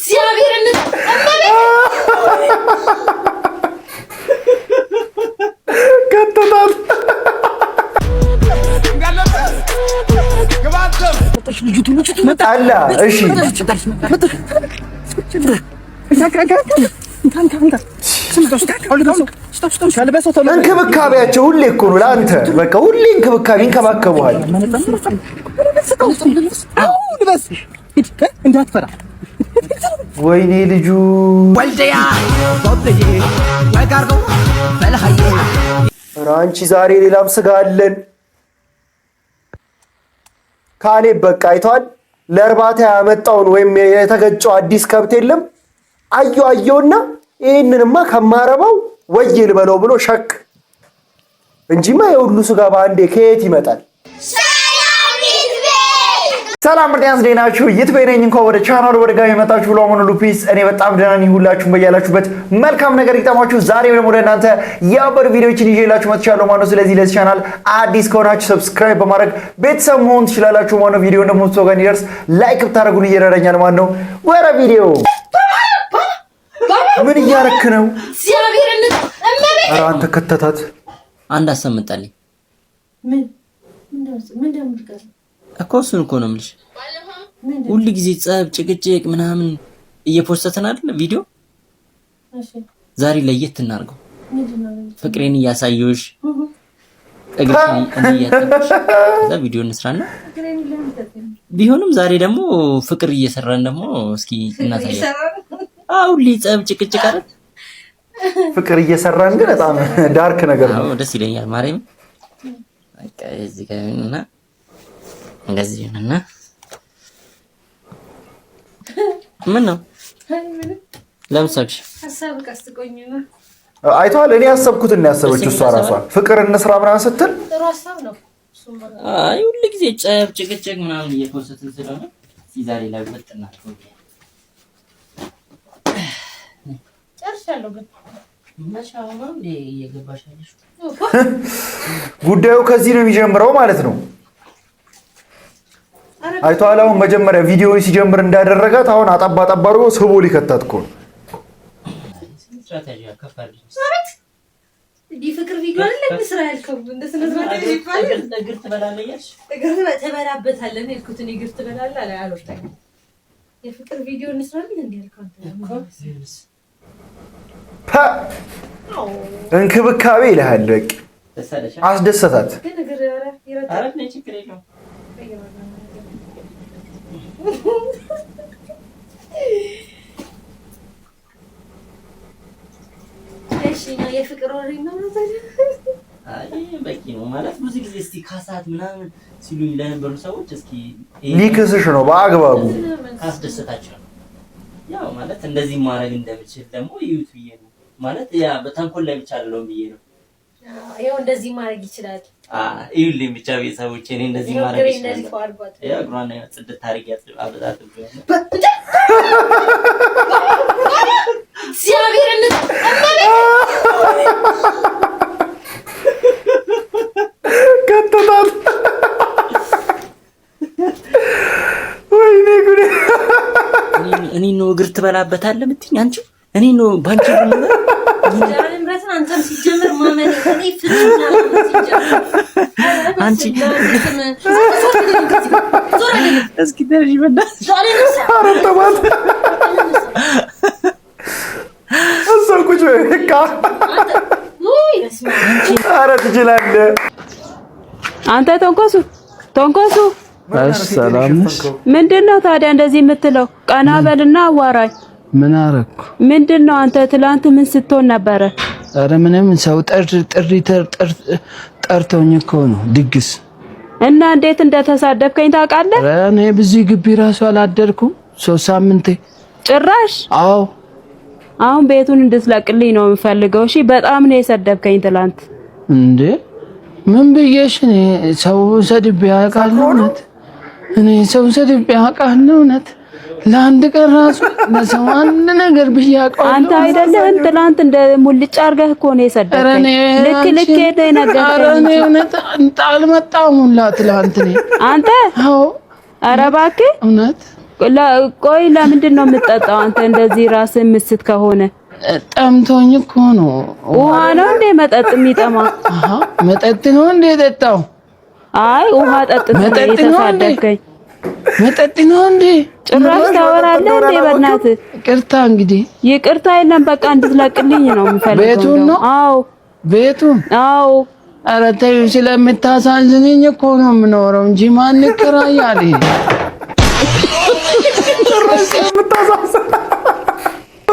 ሲያቢርን ከተታል መጣላ እሺ እንክብካቤያቸው ሁሌ እኮ ነው ለአንተ በቃ ሁሌ እንክብካቤ እንከባከቡሃል ወይኔ ልጁ ወልደያ አንቺ ዛሬ ሌላም ስጋ አለን ካሌብ በቃ አይቷል ለእርባታ ያመጣውን ወይም የተገጨው አዲስ ከብት የለም አየውና ይሄንንማ ከማረባው ወይል በለው ብሎ ሸክ እንጂማ የሁሉ ስጋ ባንዴ ከየት ይመጣል ሰላም ብርዳንስ ዴናችሁ ይትበይነኝ እንኳን ወደ ቻናሉ ወደጋሚ መጣችሁ ብሎ አሁን ሉፒስ እኔ በጣም ደህና ነኝ ሁላችሁም በያላችሁበት መልካም ነገር ይጣማችሁ ዛሬ ደግሞ ለእናንተ ያበሩ ቪዲዮዎችን ይዤላችሁ መጥቻለሁ ማለት ነው ስለዚህ ለዚህ ቻናል አዲስ ከሆናችሁ ሰብስክራይብ በማድረግ ቤተሰብ መሆን ትችላላችሁ ማለት ነው ቪዲዮ ደግሞ ተወጋን ይደርስ ላይክ ብታረጉልኝ ይረዳኛል ማለት ነው ወራ ቪዲዮ ምን እያረክ ነው ሲያቢርን ኧረ አንተ ከተታት አንድ አሰምጣልኝ ምን እንደምትቀር እኮ እሱን እኮ ነው የምልሽ ሁሉ ጊዜ ጸብ ጭቅጭቅ ምናምን እየፖስተተን አይደል ቪዲዮ እሺ ዛሬ ለየት እናርገው ፍቅሬን እያሳየሁሽ እግርሽን እያጠብሽ ከዛ ቪዲዮ እንስራና ቢሆንም ዛሬ ደግሞ ፍቅር እየሰራን ደግሞ እስኪ እናሳያለን ሁሉ ጸብ ጭቅጭቅ አይደል ፍቅር እየሰራን ግን በጣም ዳርክ ነገር ነው ደስ ይለኛል ማርያም በቃ እዚህ ጋር እና እንደዚህ እና ምን ነው ለምሳክሽ ሐሳብ ቀስቆኝ ነው አይቷል እኔ ያሰብኩት እና ያሰበችው እሷ ራሷ ፍቅር እንስራ ምናምን ስትል ጥሩ ሐሳብ ነው አይ ሁሉ ጊዜ ጸብ ጭቅጭቅ ምናምን እየፖስተትን ስለሆነ ዛሬ ላይ ወጥና ጨርሻለሁ ግን ማሻአላ እንዴ እየገባሻለሽ ጉዳዩ ከዚህ ነው የሚጀምረው ማለት ነው አይቷል አሁን መጀመሪያ ቪዲዮ ሲጀምር እንዳደረጋት አሁን አጣባጣባሩ ስቦ ሊከታት እኮ ስትራቴጂ አከፋለች ፍቅር ቪዲዮ አይደለም ስራ ያልከው እንደሰነዝራት ይባላል እግር ትበላለሽ እግር ተበላበታለን እልኩትን እግር ትበላላ ላይ አልወጣኝ የፍቅር ቪዲዮ እንስራለን እንዴ ያልከው እንክብካቤ ይልሃል በቃ አስደሰታት ግን እግር ይረታ አረፍ ነኝ ችግር የለውም እሺ ነው የፍቅር ወሬ ነው አይ በቂ ነው ማለት ብዙ ጊዜ እስቲ ካሳት ምናምን ሲሉኝ ለነበሩ ሰዎች እስኪ ሊክስሽ ነው በአግባቡ ካስደሰታቸው ያው ማለት እንደዚህ ማድረግ እንደምችል ደግሞ ዩቲዩብ ነው ማለት ያ በተንኮል ላይ ብቻ አይደለም ብዬ ነው ያው እንደዚህ ማድረግ ይችላል ይኸውልኝ ብቻ ቤተሰቦቼ እኔ እንደዚህ ማድረግ ይችላል ያው ግሯና ጽድት ታሪክ አበዛት ቢሆን ሲያቢርን ከተታት ወይኔ ጉዴ እኔ ነው እግር ትበላበታለህ የምትይኝ አንቺ እኔ ነው ባንቺ ነው ጃንምራትን አንተም ሲጀምር ማመን እኔ ፍቅርና ሲጀምር አንቺ እስኪ ደርጂ በእናትሽ አረተባት እዛው ቁጭ በቃ ኧረ ትችላለህ አንተ ተንኮሱ ሰላም ነሽ ምንድነው ታዲያ እንደዚህ የምትለው ቀና በልና አዋራኝ ምን አረኩ ምንድነው አንተ ትላንት ምን ስትሆን ነበረ ኧረ ምንም ሰው ጠርቶኝ እኮ ነው ድግስ እና እንዴት እንደተሳደብከኝ ታውቃለህ ኧረ እኔ ብዙ ግቢ ራሱ አላደርኩም 3 ሳምንት ጭራሽ አዎ አሁን ቤቱን እንድትለቅልኝ ነው የምፈልገው እሺ በጣም ነው የሰደብከኝ ትላንት እንዴ ምን ብዬሽ እኔ ሰው ሰድቤ ያውቃለሁ እውነት እኔ ሰው ሰድቤ ያውቃለሁ እውነት ለአንድ ቀን ራሱ ለሰው አንድ ነገር ብያውቀው አንተ አይደለም ትላንት እንደ ሙልጭ አርገህ እኮ ነው የሰደብከኝ ልክ ሄደ ነገርከኝ ኧረ እኔ እውነት አልመጣሁም ሁላ ትላንት ነኝ አንተ አዎ ኧረ እባክህ እውነት ቆይ ለምንድን ነው የምትጠጣው አንተ እንደዚህ ራስን ምስት ከሆነ? ጠምቶኝ እኮ ነው። ውሃ ነው እንዴ መጠጥ የሚጠማ? መጠጥ ነው እንዴ የጠጣው? አይ ውሃ ጠጥተህ የተሳደብከኝ መጠጥ ነው እንዴ? ጭራሽ ታወራለህ እንዴ? በእናትህ ይቅርታ። እንግዲህ ይቅርታ የለም በቃ እንድትለቅልኝ ነው የምፈልገው። ቤቱን ነው? አዎ ቤቱን። አዎ። ኧረ ተይው፣ ስለምታሳዝነኝ እኮ ነው የምኖረው እንጂ ማን ይከራያል?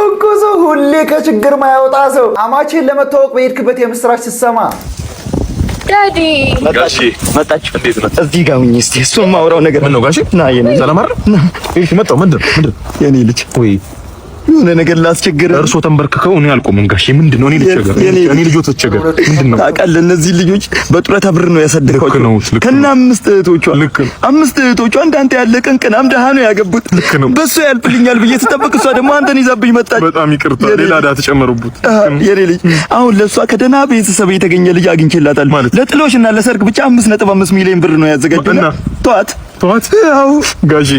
እኮ ሰው ሁሌ ከችግር ማያወጣ ሰው። አማቼን ለመታወቅ በሄድክበት የምስራች ስትሰማ ዳዲ ጋሺ መጣች። እንዴት ነው? እዚህ ጋር ሁኚ እስቲ። እሱን ማውራው ነገር ምን ነው ጋሺ? ና የኔ ሰላም አይደል? እሺ መጣሁ። ምንድን የኔ ልጅ ወይ የሆነ ነገር ላስቸግር። እርሶ ተንበርክከው እኔ አልቆምም ጋሺ። ምንድን ነው? እኔ ልቸገር? እኔ ልጆት ተቸገር? ምንድን ነው? ታውቃለህ እነዚህ ልጆች በጡረታ ብር ነው ያሳደግኳቸው። ከና 5 እህቶቿ 5 እህቶቿ እንዳንተ ያለ ቅንቅናም ደሃ ነው ያገቡት። በሱ ያልፍልኛል ብዬ ስጠብቅ እሷ ደግሞ አንተን ይዛብኝ መጣች። በጣም ይቅርታ፣ ሌላ ዕዳ ተጨመሩበት። የኔ ልጅ አሁን ለሷ ከደህና ቤተሰብ የተገኘ ልጅ አግኝቼላታል። ለጥሎሽና ለሰርግ ብቻ 5.5 ሚሊዮን ብር ነው ያዘጋጀና ተዋት ያው ጋሺ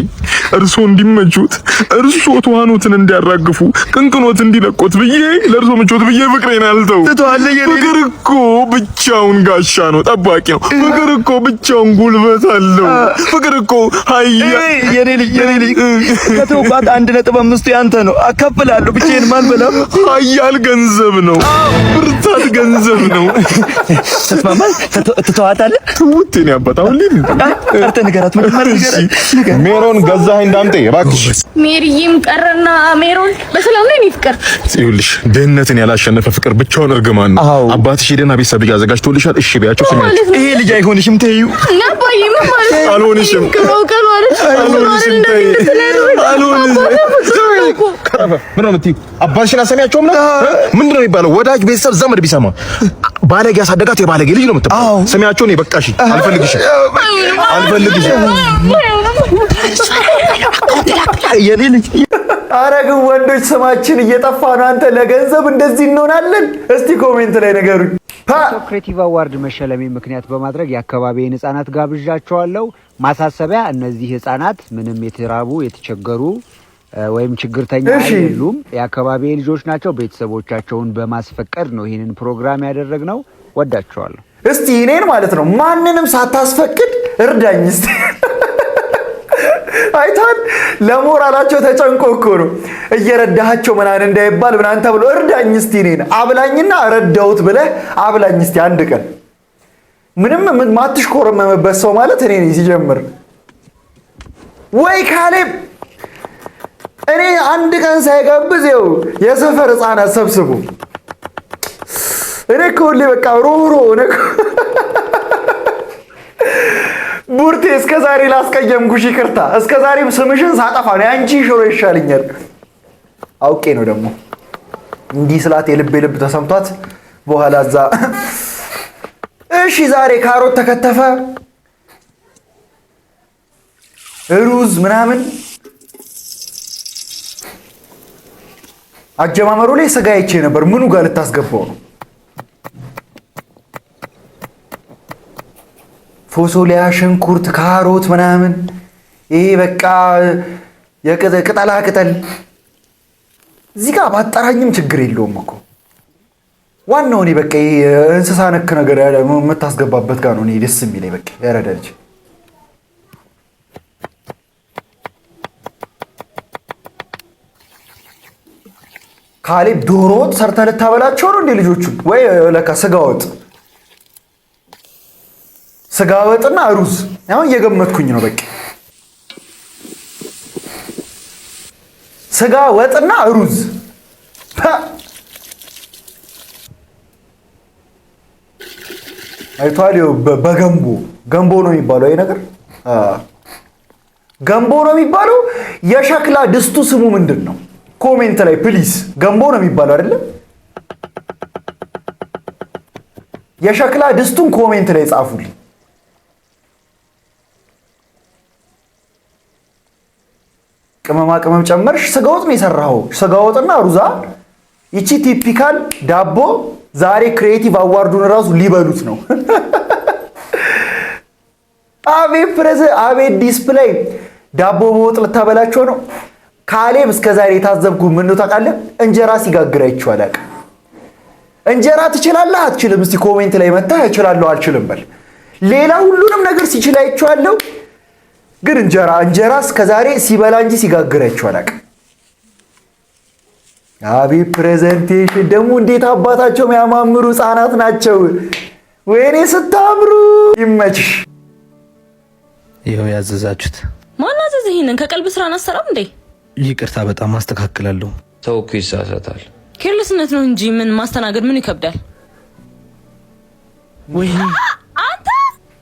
እርሶ እንዲመቹት እርሶ ተዋኖትን እንዲያራግፉ ቅንቅኖት እንዲለቆት ብዬ ለእርሶ ምቾት ብዬ ፍቅሬን አልተው። ፍቅር እኮ ብቻውን ጋሻ ነው፣ ጠባቂ ነው። ፍቅር እኮ ብቻውን ጉልበት አለው። ፍቅር እኮ ሀያ የኔ ልጅ ከተውቋት 1.5 ያንተ ነው። አካፍላለሁ ብቻዬን ማልበላም። ሀያል ገንዘብ ነው፣ ብርታት ገንዘብ ነው። ተስማማል? ትተዋታለህ? ትውቴን ያባታው ልኝ አርተ ንገራት። ሜሮን ገዛኸኝ እንዳምጤ እባክሽ። ሜሪዬም ቀረና ሜሮን በሰላም ላይ ነው ፍቅር። ይኸውልሽ ድህነትን ያላሸነፈ ፍቅር ብቻውን እርግማን ነው። አባትሽ ሄደና ቤተሰብ አዘጋጅቶልሻል። እሺ ቢያቸው ስሚያቸው። ይሄ ልጅ አይሆንሽም ተይው። ናባዬ ምን ማለት ነው? አልሆንሽም አልሆንሽም ተይ አልሆንሽም። ምን ነው የምትይው? አባትሽን አሰሚያቸውም ነው ምንድን ነው የሚባለው? ወዳጅ ቤተሰብ ዘመድ ቢሰማ ባለጌ ያሳደጋት የባለጌ ልጅ ነው የምትባለው። ስሚያቸው ነው። በቃ እሺ አልፈልግሽም። የኔ ልጅ ኧረ ግን ወንዶች ስማችን እየጠፋ ነው። አንተ ለገንዘብ እንደዚህ እንሆናለን? እስቲ ኮሜንት ላይ ነገሩኝ። ክሬቲቭ አዋርድ መሸለሜ ምክንያት በማድረግ የአካባቢዬን ህጻናት ጋብዣቸዋለሁ። ማሳሰቢያ፣ እነዚህ ህጻናት ምንም የተራቡ የተቸገሩ ወይም ችግርተኛ አይደሉም። የአካባቢዬ ልጆች ናቸው። ቤተሰቦቻቸውን በማስፈቀድ ነው ይህንን ፕሮግራም ያደረግነው። ወዳቸዋለሁ። እስቲ እኔን ማለት ነው ማንንም ሳታስፈቅድ እርዳኝ እስቲ። አይታል ለሞራላቸው ተጨንቆ እኮ ነው እየረዳሃቸው ምናምን እንዳይባል ምናምን ተብሎ እርዳኝ እስቲ እኔን አብላኝና ረዳሁት ብለህ አብላኝ እስቲ አንድ ቀን። ምንም ማትሽኮረመምበት ሰው ማለት እኔ ነኝ ሲጀምር። ወይ ካሌብ እኔ አንድ ቀን ሳይጋብዝ ይኸው የሰፈር ህፃናት ሰብስቡ። እኔ እኮ ሁሌ በቃ ሮሮ ነው። ቡርቴ እስከ ዛሬ ላስቀየምኩሽ ይቅርታ። እስከ ዛሬም ስምሽን ሳጠፋ ነው ያንቺ ሽሮ ይሻልኛል። አውቄ ነው ደግሞ እንዲህ ስላት የልብ ተሰምቷት በኋላ እዛ። እሺ ዛሬ ካሮት ተከተፈ፣ ሩዝ ምናምን። አጀማመሩ ላይ ስጋ አይቼ ነበር። ምኑ ጋር ልታስገባው ነው? ፎሶሊያ፣ ሽንኩርት፣ ካሮት ምናምን። ይሄ በቃ የቅጠላ ቅጠል። እዚህ ጋር ባጠራኝም ችግር የለውም እኮ ዋናው እኔ በቃ እንስሳ ነክ ነገር የምታስገባበት ጋር ነው እኔ ደስ የሚለኝ። በቃ ያረዳልች። ካሌብ ዶሮ ወጥ ሰርተህ ልታበላቸው ነው እንዴ ልጆቹን? ወይ ለካ ስጋ ወጥ ስጋ ወጥና ሩዝ። አሁን እየገመትኩኝ ነው። በቃ ስጋ ወጥና ሩዝ። አይቷል። በገንቦ ገንቦ ነው የሚባለው ይሄ ነገር። ገንቦ ነው የሚባለው። የሸክላ ድስቱ ስሙ ምንድን ነው? ኮሜንት ላይ ፕሊዝ። ገንቦ ነው የሚባለው አይደለም? የሸክላ ድስቱን ኮሜንት ላይ ጻፉልኝ። ቅመማ ቅመም ጨመርሽ። ስጋ ወጥ ነው የሰራኸው። ስጋ ወጥና ሩዛ። ይቺ ቲፒካል ዳቦ። ዛሬ ክሬቲቭ አዋርዱን ራሱ ሊበሉት ነው። አቤት ፕሬዝ፣ አቤት ዲስፕሌይ። ዳቦ በወጥ ልታበላቸው ነው። ካሌብ እስከዛሬ የታዘብኩ ምን ነው ታውቃለህ? እንጀራ ሲጋግር አይቼው አላውቅም። እንጀራ ትችላለህ አትችልም? እስቲ ኮሜንት ላይ መጣ እችላለሁ አልችልም በል። ሌላ ሁሉንም ነገር ሲችል አይቼዋለሁ፣ ግን እንጀራ እስከዛሬ ሲበላ እንጂ ሲጋግር አይቼው አላውቅም። አቤት ፕሬዘንቴሽን ደግሞ እንዴት አባታቸው የሚያማምሩ ህፃናት ናቸው። ወይኔ ስታምሩ። ይመችሽ። ይኸው ያዘዛችሁት። ማን አዘዘ? ይሄንን ከቀልብ ስራ አሰራም እንዴ? ይቅርታ በጣም አስተካክላለሁ። ሰው እኮ ይሳሳታል። ኬርለስነት ነው እንጂ ምን ማስተናገድ ምን ይከብዳል? ወይኔ አንተ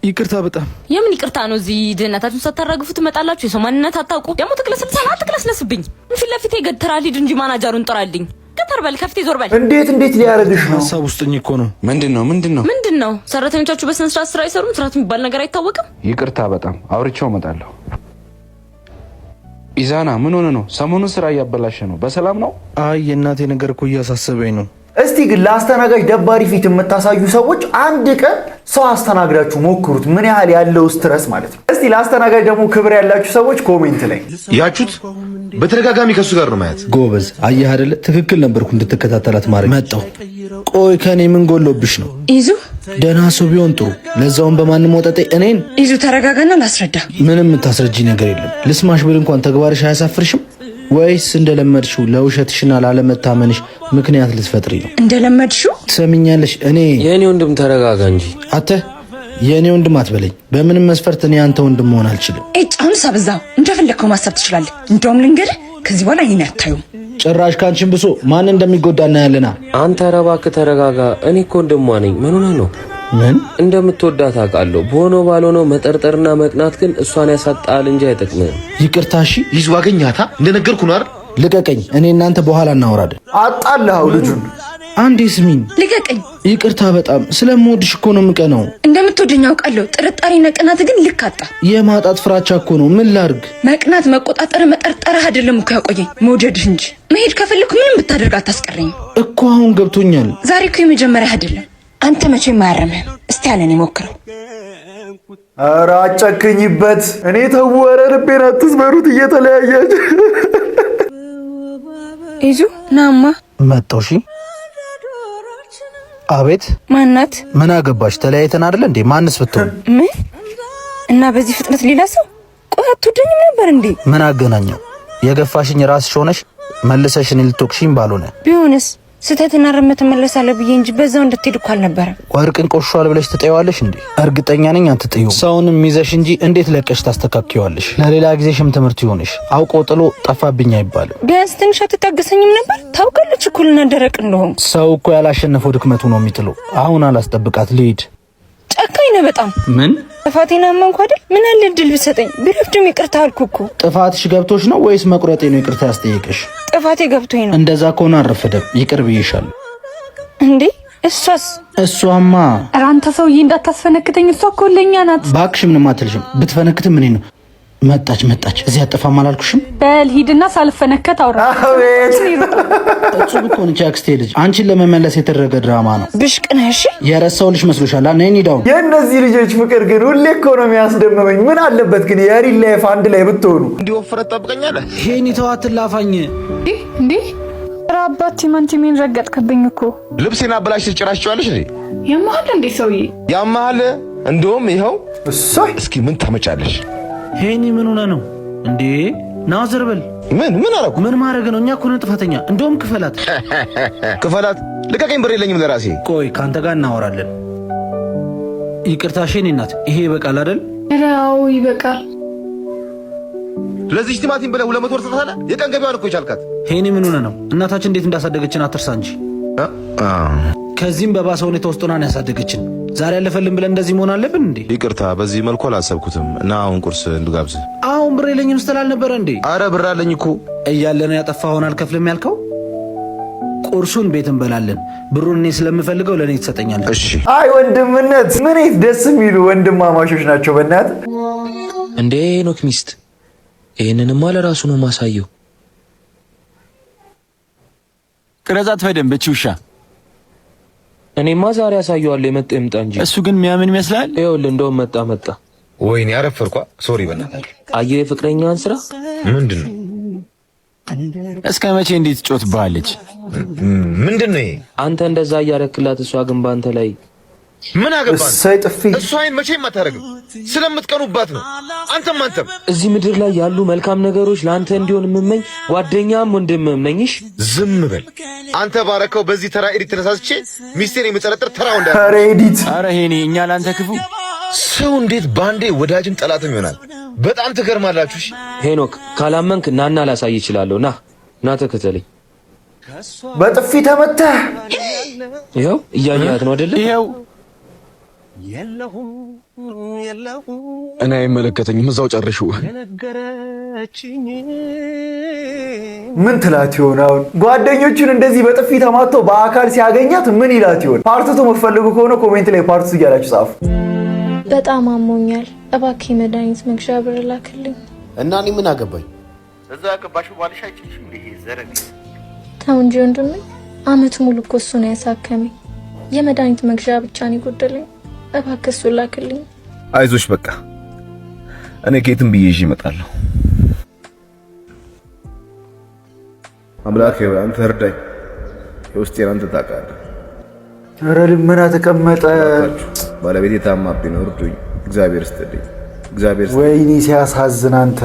ይቅርታ በጣም የምን ይቅርታ ነው? እዚህ ድህነታችሁን ሳታራግፉ ትመጣላችሁ። የሰው ማንነት አታውቁ። ደግሞ ትክለስልሳና ትክለስለስብኝ። ፊት ለፊቴ ገትራ ሊድ እንጂ ማናጀሩን ጥራልኝ። ገተር በል ከፍቴ ዞር በል። እንዴት ሊያረግሽ ነው? ሐሳብ ውስጥኝ እኮ ነው። ምንድነው? ሰራተኞቻችሁ በስነ ስርዓት ስራ አይሰሩም? ስርዓት የሚባል ነገር አይታወቅም። ይቅርታ በጣም አውርቼው እመጣለሁ። ኢዛና ምን ሆነ ነው? ሰሞኑን ስራ እያበላሸ ነው። በሰላም ነው? አይ የእናቴ ነገር እኮ እያሳሰበኝ ነው። እስቲ ግን ለአስተናጋጅ ደባሪ ፊት የምታሳዩ ሰዎች አንድ ቀን ሰው አስተናግዳችሁ ሞክሩት፣ ምን ያህል ያለው ስትረስ ማለት ነው። እስቲ ለአስተናጋጅ ደግሞ ክብር ያላችሁ ሰዎች ኮሜንት ላይ ያችሁት በተደጋጋሚ ከሱ ጋር ነው ማየት። ጎበዝ አየህ አይደለ? ትክክል ነበርኩ እንድትከታተላት ማድረግ። መጣው። ቆይ ከኔ ምን ጎሎብሽ ነው? ይዙ ደህና ሰው ቢሆን ጥሩ፣ ለዛውን በማንም ወጣጤ እኔን። ይዙ ተረጋጋና ላስረዳ። ምንም የምታስረጂ ነገር የለም። ልስማሽ ብል እንኳን ተግባርሽ አያሳፍርሽም? ወይስ እንደለመድሽው ለውሸትሽና ላለመታመንሽ ምክንያት ልትፈጥሪ ነው? እንደለመድሽው ትሰሚኛለሽ? እኔ የኔ ወንድም ተረጋጋ እንጂ። አተ የኔ ወንድም አትበለኝ። በምንም መስፈርት እኔ አንተ ወንድም መሆን አልችልም። አሁን ሳብዛው እንደፈለከው ማሰብ ትችላለህ። እንደውም ልንገርህ ከዚህ በኋላ እኔን አታዩም። ጭራሽ ካንቺን ብሶ ማን እንደሚጎዳ እናያለና። አንተ እባክህ ተረጋጋ። እኔ እኮ ወንድሟ ነኝ። ምን ሆነህ ነው? ምን እንደምትወዳት አውቃለሁ። በሆነው ባልሆነው መጠርጠርና መቅናት ግን እሷን ያሳጣል እንጂ አይጠቅምም። ይቅርታ እሺ። ይዙ አገኛታ እንደነገርኩ ነው አይደል? ልቀቀኝ። እኔ እናንተ በኋላ እናወራለን። አጣላው ልጁን። አንዴ ስሚኝ። ልቀቀኝ። ይቅርታ በጣም ስለምወድሽ እኮ ነው የምቀናው። እንደምትወደኝ አውቃለሁ። ጥርጣሬና ቅናት ግን ልክ አጣ። የማጣት ፍራቻ እኮ ነው። ምን ላርግ? መቅናት፣ መቆጣጠር፣ መጠርጠር አይደለም እኮ ያቆየኝ መውደድህ እንጂ። መሄድ ከፈለኩ ምንም ብታደርግ አታስቀረኝ እኮ። አሁን ገብቶኛል። ዛሬ እኮ የመጀመሪያ አይደለም። አንተ መቼም አያረምህም። እስቲ ያለን ይሞክረው። ኧረ አጨክኝበት። እኔ ተወረ ልቤን አትስበሩት እየተለያያች ይዙ ናማ መጣው። እሺ አቤት። ማናት? ምን አገባሽ? ተለያይተን አይደል እንዴ? ማንስ ብትሆን ምን? እና በዚህ ፍጥነት ሌላ ሰው? ቆይ አትወደኝም ነበር እንዴ? ምን አገናኘው? የገፋሽኝ ራስሽ ሆነሽ መልሰሽ እኔን ልትወቅሽኝ ባልሆነ። ቢሆንስ ስተትና ረመት መለሳለ ብዬ እንጂ በዛው እንድትሄድ እኮ አልነበረም። ወርቅን ቆሻል ብለሽ ትጠይዋለሽ እንዴ? እርግጠኛ ነኝ አትጥይው። ሰውንም ይዘሽ እንጂ እንዴት ለቀሽ ታስተካክዪዋለሽ? ለሌላ ጊዜሽም ትምህርት ይሆንሽ። አውቆ ጥሎ ጠፋብኝ አይባልም። ቢያንስ ትንሽ አትታገሰኝም ነበር? ታውቃለች እኩልና ደረቅ እንደሆንኩ። ሰው እኮ ያላሸነፈው ድክመቱ ነው የሚጥለው። አሁን አላስጠብቃት ልሂድ። ጨካኝ ነህ በጣም። ምን ጥፋቴን አመንኩ አይደል? ምን አለ እድል ብትሰጠኝ። ቢረፍድም ይቅርታ አልኩ እኮ። ጥፋትሽ ገብቶሽ ነው ወይስ መቁረጤ ነው ይቅርታ ያስጠየቅሽ? ጥፋቴ ገብቶኝ ነው። እንደዛ ከሆነ አረፈደም። ይቅር ብዬሻለሁ። እንዴ እሷስ? እሷማ ኧረ አንተ ሰውዬ እንዳታስፈነክተኝ። እሷ እኮ ለኛ ናት። እባክሽ ምንም አትልሽም። ብትፈነክትም እኔ ነው። መጣች። እዚህ አጠፋም አላልኩሽም? በል ሂድና ሳልፈነከት አውራ። አቤት እጹብ እኮ ነች አክስቴ ልጅ። አንቺን ለመመለስ የተደረገ ድራማ ነው። ብሽቅ ነህ። እሺ የረሳሁልሽ መስሎሻል? ነይ ኒዳውን። የእነዚህ ልጆች ፍቅር ግን ሁሌ እኮ ነው የሚያስደምመኝ። ምን አለበት ግን የሪል ላይፍ አንድ ላይ ብትሆኑ። እንዲወፈረ ትጠብቀኛለህ? ሄኒ ተዋት ላፋኝ እንዴ ራባት ቲማንቲሜን ረገጥክብኝ እኮ። ልብሴን አበላሽተሽ ጭራሽዋለሽ እንዴ? ያማል እንዴ ሰውዬ? ያማል። እንደውም ይኸው እሷይ እስኪ ምን ታመጫለሽ? ሄኒ ምን ሆነ ነው እንዴ? ናዘር በል። ምን አረኩ? ምን ማድረግ ነው? እኛ እኮ ነን ጥፋተኛ። እንደውም ክፈላት። ልቀቀኝ፣ ብር የለኝም ለራሴ። ቆይ ካንተ ጋር እናወራለን። ይቅርታ ሄኒ እናት፣ ይሄ ይበቃል አይደል? አዎ ይበቃል። ለዚህ ቲማቲም ብለህ 200 ብር ትሰጣለህ? የቀን ገቢዋን እኮ ይቻልካት። ሄኒ ምን ሆነ ነው? እናታችን እንዴት እንዳሳደገችን አትርሳ እንጂ። ከዚህም በባሰ ሁኔታ ውስጥ ሆናን ያሳደገችን። ዛሬ ያለፈልን ብለን እንደዚህ መሆን አለብን እንዴ? ይቅርታ፣ በዚህ መልኩ አላሰብኩትም እና አሁን ቁርስ እንድጋብዝ። አሁን ብር የለኝም ስትል አልነበረ እንዴ? አረ ብር አለኝ እኮ። እያለ ነው ያጠፋኸውን አልከፍልም ያልከው? ቁርሱን ቤት እንበላለን። ብሩን እኔ ስለምፈልገው ለእኔ ትሰጠኛለህ። እሺ። አይ ወንድምነት ምን ደስ የሚሉ ወንድማማቾች ናቸው። በእናት እንዴ ኖክ ሚስት፣ ይሄንንማ ለራሱ ነው ማሳየው። ቅረጻት በደንብ እቺ ውሻ። እኔማ ዛሬ ያሳየዋለሁ። የመጣ ይምጣ እንጂ። እሱ ግን የሚያምን ይመስላል። ይኸውልህ እንደውም መጣ። ወይኔ አረፈርኳ። ሶሪ በእናትህ። አየሁ የፍቅረኛዋን ስራ ምንድነው? እስከ መቼ እንዴት ትጮትብሃለች? ምንድነው ይሄ? አንተ እንደዛ እያረክላት እሷ ግን ባንተ ላይ ምን አገባን? እሰይ ጥፊ። እሷ አይን መቼም አታረግም። ስለምትቀኑባት ነው። አንተም እዚህ ምድር ላይ ያሉ መልካም ነገሮች ለአንተ እንዲሆን የምመኝ ጓደኛም ወንድምም ነኝሽ። ዝም በል አንተ። ባረከው በዚህ ተራ ኤዲት ተነሳስቼ ሚስቴን የምጠረጥር ተራ ወንዳ ኧረ ኤዲት። ኧረ ሄኔ እኛ ላንተ ክፉ። ሰው እንዴት ባንዴ ወዳጅም ጠላትም ይሆናል? በጣም ትገርማላችሁ። እሺ ሄኖክ ካላመንክ ናና ላሳይ እችላለሁ። ና ተከተለኝ። በጥፊ ተመታ። ይኸው እያያት ነው አይደለ? ይኸው እኔ አይመለከተኝም። እዛው ጨርሽው። ምን ትላት ይሆን አሁን? ጓደኞቹን እንደዚህ በጥፊ ተማቶ በአካል ሲያገኛት ምን ይላት ይሆን? ፓርቱቱ የምትፈልጉ ከሆነ ኮሜንት ላይ ፓርቱቱ እያላችሁ ጻፉ። በጣም አሞኛል፣ እባክህ መድኃኒት መግዣ ብር ላክልኝ። እና እኔ ምን አገባኝ? እዛ ያገባሽው ባልሽ አይችልሽም። ይሄ ዘረግ ተው እንጂ ወንድሜ፣ አመት ሙሉ እኮ እሱ ነው ያሳከመኝ። የመድኃኒት መግዣ ብቻ ነው የጎደለኝ። እባክህ እሱን ላክልኝ። አይዞሽ በቃ እኔ ከየትም ብዬ ይዤ እመጣለሁ። አምላኬ ሆይ አንተ እርዳኝ። የውስጤን አንተ ታውቃለህ። ኧረ ልመና ተቀመጠ። ባለቤቴ ታማብኝ ነው። እርዱኝ። እግዚአብሔር ይስጥልኝ። እግዚአብሔር ይስጥልኝ። ወይኔ ሲያሳዝን አንተ።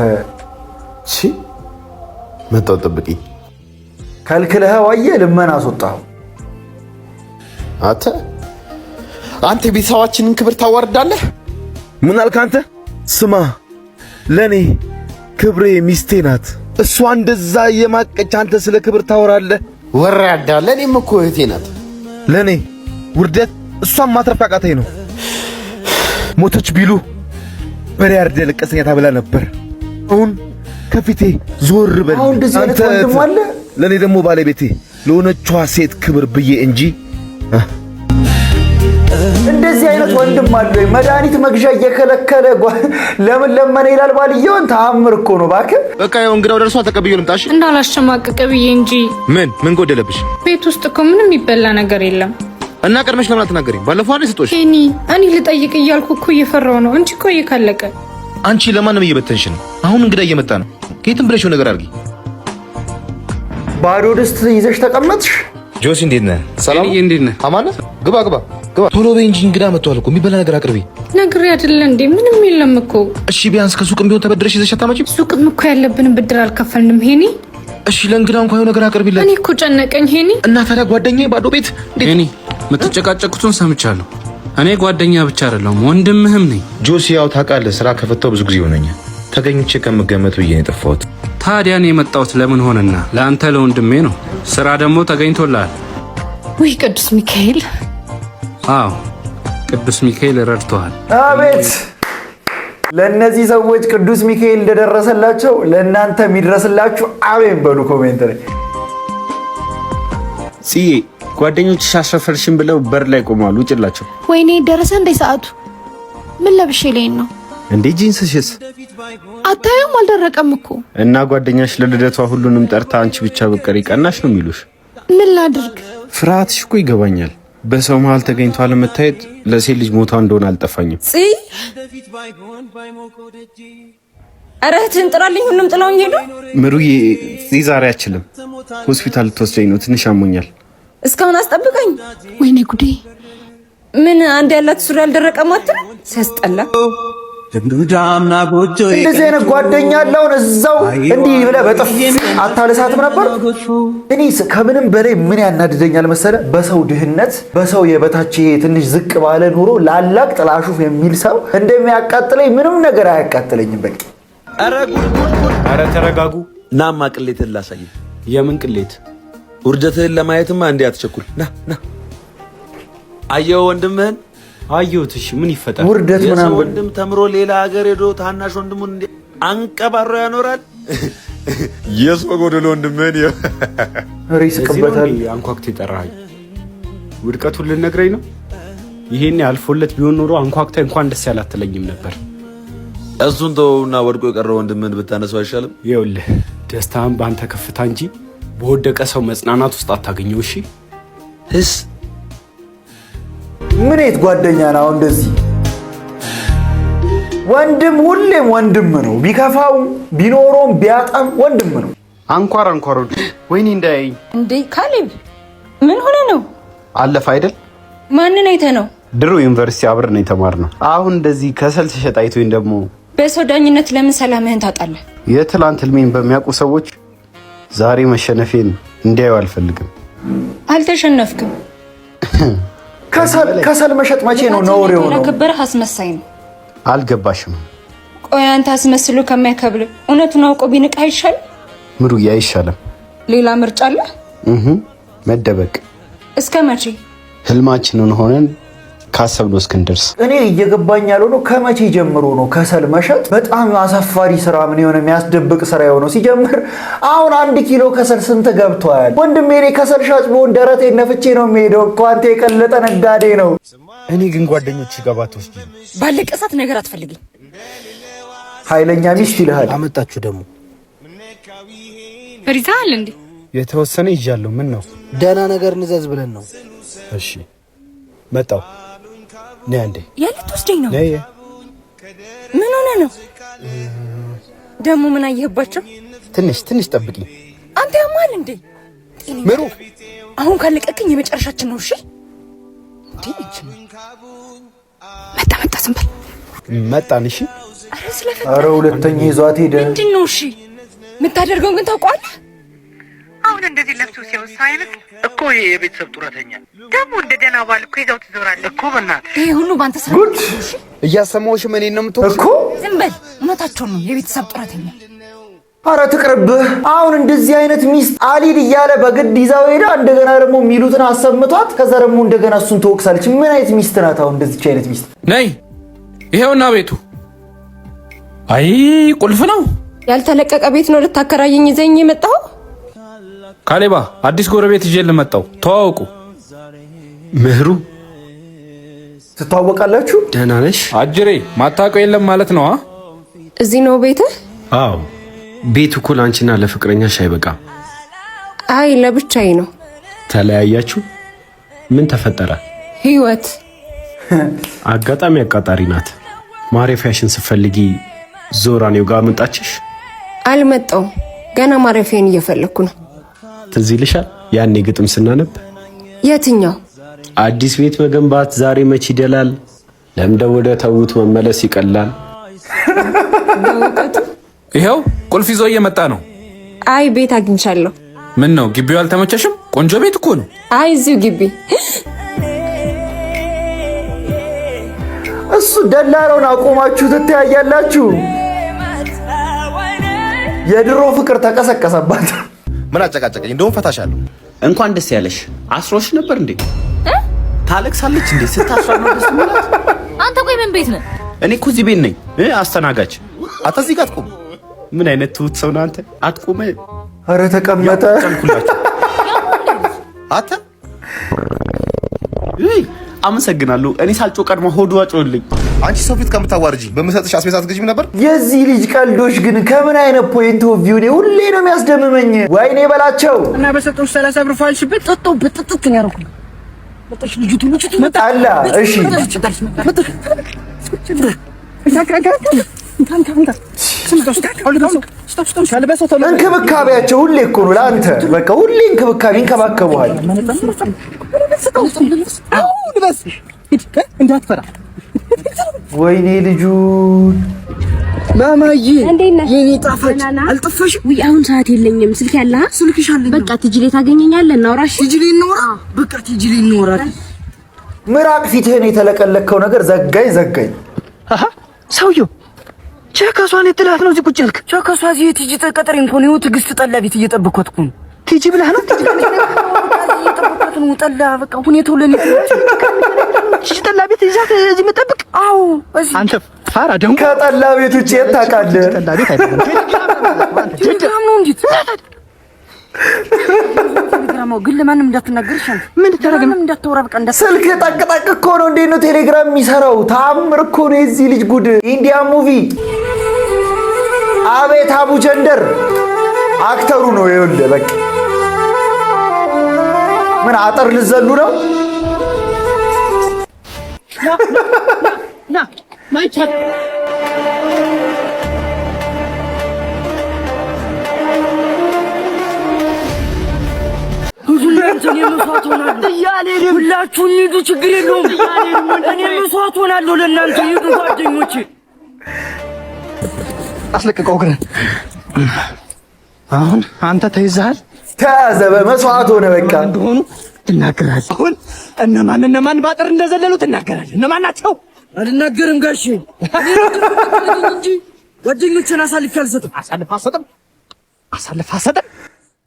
እሺ መጣሁ፣ ጠብቂኝ። ከልክለኸው አየህ፣ ልመና አስወጣኸው። አንተ ቤተሰባችንን ክብር ታዋርዳለህ። ምን አልክ አንተ? ስማ ለኔ ክብሬ ሚስቴ ናት። እሷ እንደዛ የማቀች አንተ ስለ ክብር ታወራለህ? ወራዳ። ለኔም እኮ እህቴ ናት። ለኔ ውርደት እሷን ማትረፍ አቃተኝ ነው። ሞተች ቢሉ በሬ አርደህ ለቀሰኛ ታበላ ነበር። አሁን ከፊቴ ዞር በል። አሁን እንደዚህ አይነት ወንድም አለ። ለኔ ደግሞ ባለቤቴ ለሆነችዋ ሴት ክብር ብዬ እንጂ እንደዚህ አይነት ወንድም አለ። መድኃኒት መግዣ እየከለከለ ለምን ለመነ ይላል ባልየውን። ተአምር እኮ ነው እባክህ። በቃ ያው እንግዳው ደርሷ ተቀብዬ ልምጣሽ። እንዳላሸማቀቅ ብዬ እንጂ። ምን ጎደለብሽ? ቤት ውስጥ እኮ ምንም የሚበላ ነገር የለም። እና ቀድመሽ ለምን አትናገሪም? ባለፈው አይደል ስጦሽ? እኔ ልጠይቅ እያልኩ እኮ እየፈራሁ ነው እንጂ እኮ እየካለቀ። አንቺ ለማንም እየበተንሽ ነው። አሁን እንግዳ እየመጣ ነው። ከየትም ብለሽው ነገር አድርጊ። ባዶ ድስት ይዘሽ ተቀመጥሽ። ጆሲ እንዴት ነህ? ሰላም። እንዴት ነህ? አማን ነህ? ግባ ቶሎ በይ እንጂ እንግዳ መጥቷል እኮ። የሚበላ ነገር አቅርቢ። ነግሬ አይደለ እንዴ? ምንም የለም እኮ። እሺ ቢያንስ ከሱቅም ቢሆን ተበድረሽ ይዘሽ አታመጪም? ሱቅም እኮ ያለብንን ብድር አልከፈልንም ሄኒ። እሺ ለእንግዳ እንኳን የሆነ ነገር አቅርቢለት። እኔ እኮ ጨነቀኝ ሄኒ። እና ታዲያ ጓደኛዬ ባዶ ቤት እንዴት? ሄኒ የምትጨቃጨቁትን ሰምቻለሁ። እኔ ጓደኛ ብቻ አይደለሁም ወንድምህም ነኝ። ጆሲ ያው ታውቃለህ፣ ስራ ከፈታው ብዙ ጊዜ ሆነኛል። ተገኝቼ ከምገመት ብዬ ነው የጠፋሁት። ታዲያ እኔ የመጣሁት ለምን ሆነና? ለአንተ ለወንድሜ ነው። ስራ ደግሞ ተገኝቶልሃል። ውይ ቅዱስ ሚካኤል። አዎ ቅዱስ ሚካኤል ረድቶሃል። አቤት! ለእነዚህ ሰዎች ቅዱስ ሚካኤል እንደደረሰላቸው ለእናንተ የሚድረስላችሁ አሜን በሉ ኮሜንት ላይ። ጽዬ ጓደኞችሽ አሸፈርሽን ብለው በር ላይ ቆመዋል። ውጭላቸው። ወይኔ ደረሰ እንደ ሰዓቱ። ምን ለብሼ ላይ ነው እንዴ? ጂንስሽስ አታዩም? አልደረቀም እኮ። እና ጓደኛሽ ለልደቷ ሁሉንም ጠርታ አንቺ ብቻ ብትቀሪ ቀናሽ ነው የሚሉሽ። ምን ላድርግ? ፍርሃትሽ እኮ ይገባኛል። በሰው መሀል ተገኝቶ አለመታየት ለሴት ልጅ ሞቷ እንደሆነ አልጠፋኝም። ኧረ እህትህን ጥራልኝ። ሁሉም ጥለውኝ ሄዱ። ምሩዬ ዛሬ አችልም። ሆስፒታል ልትወስደኝ ነው። ትንሽ አሞኛል። እስካሁን አስጠብቀኝ። ወይኔ ጉዴ! ምን አንድ ያላት ሱሪ ያልደረቀ ማትነ ሲያስጠላ። እንደዚህ አይነት ጓደኛ አለውን እዛው እንዲህ ብለህ በጥፊ አታልሳትም ነበር? እኔ ከምንም በላይ ምን ያናድደኛል መሰለ? በሰው ድህነት፣ በሰው የበታች ትንሽ ዝቅ ባለ ኑሮ ላላቅ ጥላሹፍ የሚል ሰው እንደሚያቃጥለኝ ምንም ነገር አያቃጥለኝም። በቃ ኧረ ተረጋጉ። ናማ ቅሌትን ላሳይ። የምን ቅሌት? ውርደትህን ለማየትማ እንዴ አትቸኩል። ና አየው ወንድምህን። አየሁት። እሺ ምን ይፈጠር? ውርደት ምናምን ወንድም ተምሮ ሌላ ሀገር ሄዶ ታናሽ ወንድሙን እንዴ አንቀባሮ ያኖራል። የሰው ጎደሎ ወንድምህን ይስቅበታል። አንኳኩት የጠራኸኝ ውድቀቱን ልነግረኝ ነው? ይሄኔ አልፎለት ቢሆን ኖሮ አንኳኩታ እንኳን ደስ ያላትለኝም ነበር። እሱን ተወውና ወድቆ የቀረው ወንድምህን ብታነሳው አይሻልም? ይኸውልህ ደስታህን በአንተ ከፍታ እንጂ በወደቀ ሰው መጽናናት ውስጥ አታገኘው። እሺ ምን አይነት ጓደኛ ነው እንደዚህ? ወንድም ሁሌም ወንድም ነው። ቢከፋው ቢኖሮም ቢያጣም ወንድም ነው። አንኳር አንኳሮች ወይኔ እንዳያይ እንዴ ካሌብ ምን ሆነ ነው? አለፈ አይደል? ማንን አይተ ነው? ድሮ ዩኒቨርሲቲ አብረን የተማርነው። አሁን እንደዚህ ከሰል ሲሸጥ አይቶኝ ደግሞ በሰው ዳኝነት ለምን ሰላምህን ታጣለህ? የትላንት ህልሜን በሚያውቁ ሰዎች ዛሬ መሸነፌን እንዲያዩ አልፈልግም። አልተሸነፍክም። ከሰል መሸጥ መቼ ነው ነውር የሆነው? ለከበረህ አስመሳይ ነው። አልገባሽም? ቆይ አንተ አስመስሎ ከማይከብር እውነቱን አውቆ ቢንቅ አይሻልም? ምሩዬ አይሻልም? ሌላ ምርጫ አለ? መደበቅ። እስከ መቼ? ህልማችንን ሆነን ካሰብነው እስክንደርስ። እኔ እየገባኝ ያልሆነው ከመቼ ጀምሮ ነው ከሰል መሸጥ በጣም አሳፋሪ ስራ ምን የሆነ የሚያስደብቅ ስራ የሆነው? ሲጀምር አሁን 1 ኪሎ ከሰል ስንት ገብቷል? ወንድሜ እኔ ከሰል ሻጭ ብሆን ደረቴን ነፍቼ ነው የሚሄደው እኮ። አንተ የቀለጠ ነጋዴ ነው። እኔ ግን ጓደኞች ጋባት ወስጂ ባለቀ ሰዓት ነገር አትፈልግኝ። ኃይለኛ ሚስት ይልሃል። አመጣችሁ ደግሞ በሪዛል እንዴ? የተወሰነ ይዣለሁ። ምን ነው? ደህና ነገር ንዘዝ ብለን ነው። እሺ መጣው። ነይ አንዴ። የት ወስደኝ ነው? ነይ። ምን ሆነ ነው ደግሞ? ምን አየህባቸው? ትንሽ ጠብቂ። አንተ ያማል እንዴ? ምሩ አሁን ካለቀቀኝ የመጨረሻችን ነው። እሺ እንዴ? መጣ ዝም በል። መጣን። እሺ ኧረ ሁለተኛ ይዟት ሄደ። ምንድን ነው? እሺ የምታደርገውን ግን ታውቀዋለህ? አሁን እንደዚህ ለብሶ ሲወሳ አይነት እኮ የቤተሰብ ጡረተኛ ደግሞ እንደ ደህና ባል እኮ ይዘው ትዞራለህ እኮ። በእናትህ ይሄ ሁሉ ባንተ ስራ ጉድ እያሰማሁሽ ምን ነው የምትወቅሽ እኮ? ዝም በል። እውነታቸውን ነው የቤተሰብ ጡረተኛ። ኧረ ትቅርብህ። አሁን እንደዚህ አይነት ሚስት አሊድ እያለ በግድ ይዛው ሄዳ እንደገና ደግሞ የሚሉትን አሰምቷት ከዛ ደግሞ እንደገና እሱን ትወቅሳለች። ምን አይነት ሚስት ናት? አሁን እንደዚህ አይነት ሚስት ነይ። ይሄውና ቤቱ። አይ ቁልፍ ነው። ያልተለቀቀ ቤት ነው ልታከራየኝ ይዘኝ የመጣው? ካሌባ አዲስ ጎረቤት ይዤ ልመጣው። ተዋወቁ። ምህሩ ትተዋወቃላችሁ? ደህና ነሽ? አጅሬ ማታውቀው የለም ማለት ነው? እዚህ ነው ቤትህ? አዎ ቤቱ እኮ ለአንቺና ለፍቅረኛሽ አይበቃም። አይ ለብቻዬ ነው። ተለያያችሁ? ምን ተፈጠረ? ህይወት አጋጣሚ አቃጣሪ ናት። ማረፊያሽን ስትፈልጊ ዞራኔው ጋር መጣችሽ? አልመጣሁም። ገና ማረፊያን እየፈለኩ ነው። ትዝ ይልሻል ያኔ ግጥም ስናነብ? የትኛው? አዲስ ቤት መገንባት ዛሬ መች ይደላል፣ ለምደው ወደ ተውት መመለስ ይቀላል። ይሄው ቁልፍ ይዞ እየመጣ ነው። አይ ቤት አግኝቻለሁ። ምን ነው ግቢው አልተመቸሽም? ቆንጆ ቤት እኮ ነው። አይ እዚሁ ግቢ። እሱ ደላላውን አቆማችሁ ትተያያላችሁ። የድሮ ፍቅር ተቀሰቀሰባት። ምን አጨቃጨቀኝ? እንደውም ፈታሻለሁ። እንኳን ደስ ያለሽ። አስሮሽ ነበር እንዴ? ታለቅሳለች እንዴ? ስታስራ ነው ደስ የሚላት። አንተ ቆይ ምን ቤት ነህ? እኔ እኮ እዚህ ቤት ነኝ። አስተናጋጅ። አታ እዚህ ጋር አትቆም። ምን አይነት ትሁት ሰው ነህ አንተ? አትቆም። ኧረ ተቀመጠ። አታ አመሰግናለሁ። እኔ ሳልጮ ቀድሞ ሆዱ አጮልኝ። አንቺ ሰው ፊት ከምታዋርጂ በመሰጥሽ አስቤዛ አትገዢም ነበር? የዚህ ልጅ ቀልዶች ግን ከምን አይነት ፖይንት ኦፍ ቪው ነው ሁሌ ነው የሚያስደምመኝ። ወይኔ በላቸው እና በሰጠው 30 ብር ፋልሽበት ጠጣው በጥጥት ነው ያረኩ። መጣሽ ልጅቱ መጣላ። እሺ እንክብካቤያቸው ሁሌ እኮ ነው ለአንተ። በቃ ሁሌ እንክብካቤ ይንከባከቡሃል። እንዳትፈራ። ወይኔ ልጁን ማማዬ የኔ ጣፋጭ አልጠፋሽም? ውይ አሁን ሰዓት የለኝም። ስልክ ያለህ? ስልክሽ አለኝ። በቃ ትጅሌ ታገኘኛለህ። እናውራሽ። ትጅሌ እናውራ። በቃ ትጅሌ እናውራ። ምራቅ ፊትህን የተለቀለከው ነገር ዘጋኝ። አሃ ሰውየው ቸከሷን የጥላት ነው። እዚህ ቁጭ ያልክ ቸከሷ እዚህ ትጂ ተቀጠሪ እንኳን ነው። ትግስት ጠላ ቤት እየጠበቅኳት እኮ ነው። ትጂ ብለህ ነው? ትጂ እየጠበቅኳት ነው። ጠላ በቃ ሁኔታው ለኔ ትጂ ጠላ ቤት ይዛት እዚህ መጠበቅ። አዎ እዚህ አንተ ፋራ ደግሞ ከጠላ ቤት ውጪ የት ታውቃለህ? ጠላ ቤት አይደለም ቴሌግራም ነው እንጂ ቴሌግራም ግን ለማንም እንዳትናገርሽ። ምን ተረጋግም እንዳታወራ በቃ ስልክ ጠቅጠቅ እኮ ነው። እንዴት ነው ቴሌግራም የሚሰራው? ተአምር እኮ ነው የዚህ ልጅ ጉድ። ኢንዲያ ሙቪ አቤት አቡ ጀንደር አክተሩ ነው። ይኸውልህ በቃ ምን አጠር ልዘሉ ነው? ና ማይቻት ሁላችሁም የመስዋዕት ሆናለሁ እያለኝ ሁላችሁም ሂዱ፣ ችግር የለውም። እኔ መስዋዕት ሆናለሁ ለእናንተ ሂዱ ጓደኞቼ። አስለቅቀው ግን አሁን አንተ ተይዘሃል። ተያዘ፣ በመስዋዕት ሆነ። በቃ እንደሆኑ ትናገራለህ። አሁን እነማን ባጥር እንደዘለሉ ትናገራለህ። እነማን ናቸው? አልናገርም ጋሼ እንጂ ጓደኞቼን አሳልፌ አልሰጥም። አሳልፍ አልሰጥም።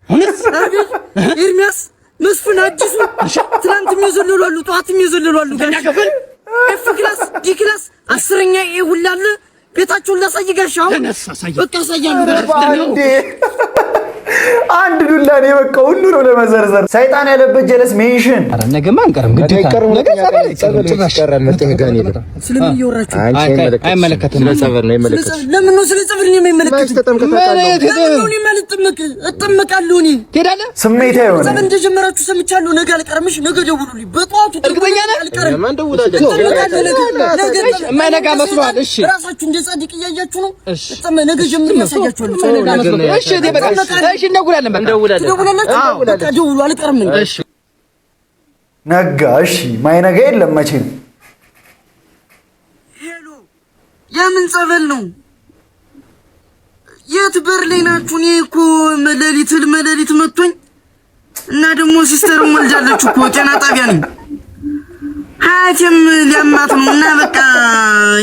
እውነት ኤርሚያስ መስፍን አዲሱ ትናንት የሚዘለሉ አሉ፣ ጠዋት የሚዘለሉ አሉ። ጋሼ ኤፍ ክላስ ዲ ክላስ 10ኛ ኤ ሁላ አለ። ቤታቸውን ላሳይ ጋሼ። አሁን በቃ አሳያለሁ። አንድ ዱላ ነው በቃ ሁሉ ነው ለመዘርዘር። ሰይጣን ያለበት ጀለስ ሜንሽን። አረ ነገማ አንቀርም፣ ግድ ይቀርም። ነገ ይቀራል። መተጋን ይላል። ስለምን እየወራችሁ? አይመለከትም። ስለጸበር ነው የሚመለከት። ለምን ነው ስለጸበር ነው የሚመለከት? እጠመቃለሁ እኔ። ትሄዳለህ? ስሜታ ይሆነ ዘመን እንደጀመራችሁ ሰምቻለሁ። ነገ አልቀርምሽ። ነገ ደውሉልኝ በጠዋቱ። እርግጠኛ ነህ? አልቀርም። ማን ደውላለህ? የማይነጋ መስሏል። እሺ ራሳችሁ እንደ ጻድቅ እያያችሁ ነው። ነገ ጀምሮ ያሳያችኋለሁ። እሺ በቃ እሺ እንደውላለን። በቃ እንደውላለን። አዎ በቃ ደውሉ። አልቀርም። እሺ ነጋ። እሺ ማይነጋ የለም መቼም። ሄሎ የምን ጸበል ነው? የት በር ላይ ናችሁ? እኔ እኮ መሌሊት መጥቶኝ እና ደግሞ ሲስተር ወልዳለች እኮ ጤና ጣቢያ ነኝ። ሀያቴም ሊያማት ነው እና በቃ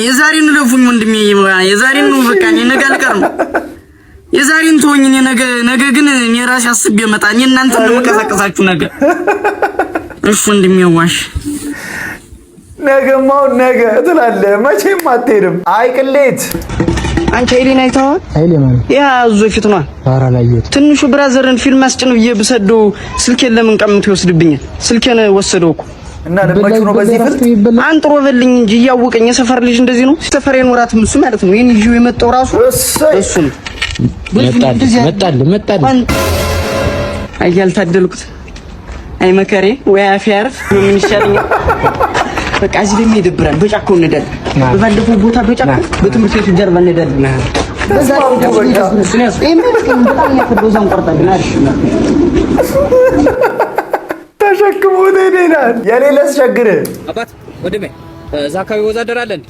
የዛሬን ለፉኝ ወንድሜ፣ የዛሬን ነው በቃ። እኔ ነገ አልቀርም። የዛሬን ተወኝ። እኔ ነገ ግን እኔ ራሴ አስቤ መጣ። እኔ እናንተ ነው መቀሳቀሳችሁ ነገ። እሺ ወንድሜ ዋሽ ነገማው ነገ ትላለህ፣ መቼም አትሄድም። አይ ቅሌት አንቺ ኃይሌን አይተኸዋል? ኃይሌ ማለት ያ አዞ ፊት ነው። ኧረ አላየሁትም። ትንሹ ብራዘርን ፊልም አስጭን ብዬ ብሰደው ስልኬን ለምን ቀምቶ ይወስድብኛል? ስልኬን ወሰደው እኮ እና ለማችሁ ነው በዚህ ፍልጥ አንጥሮ በልኝ እንጂ እያወቀኝ የሰፈር ልጅ እንደዚህ ነው። ሰፈሬን ወራት ምሱ ማለት ነው። ይሄን ይዤው የመጣው ራሱ እሱ ነው። መጣል አያልታደልኩት አይ መከሬ ወይ አፍ ያርፍ ምን ይሻለኛል? በቃ እዚህ ደግሞ ይደብራል። በጫካው እንደል በባለፈው ቦታ በጫካው በትምህርት ቤቱ ጀርባ እንደል በዛ ተሸክሞ ደህናን የሌለ አስቸግር አባት ወደሜ እዛ አካባቢ ወዛደር አለን።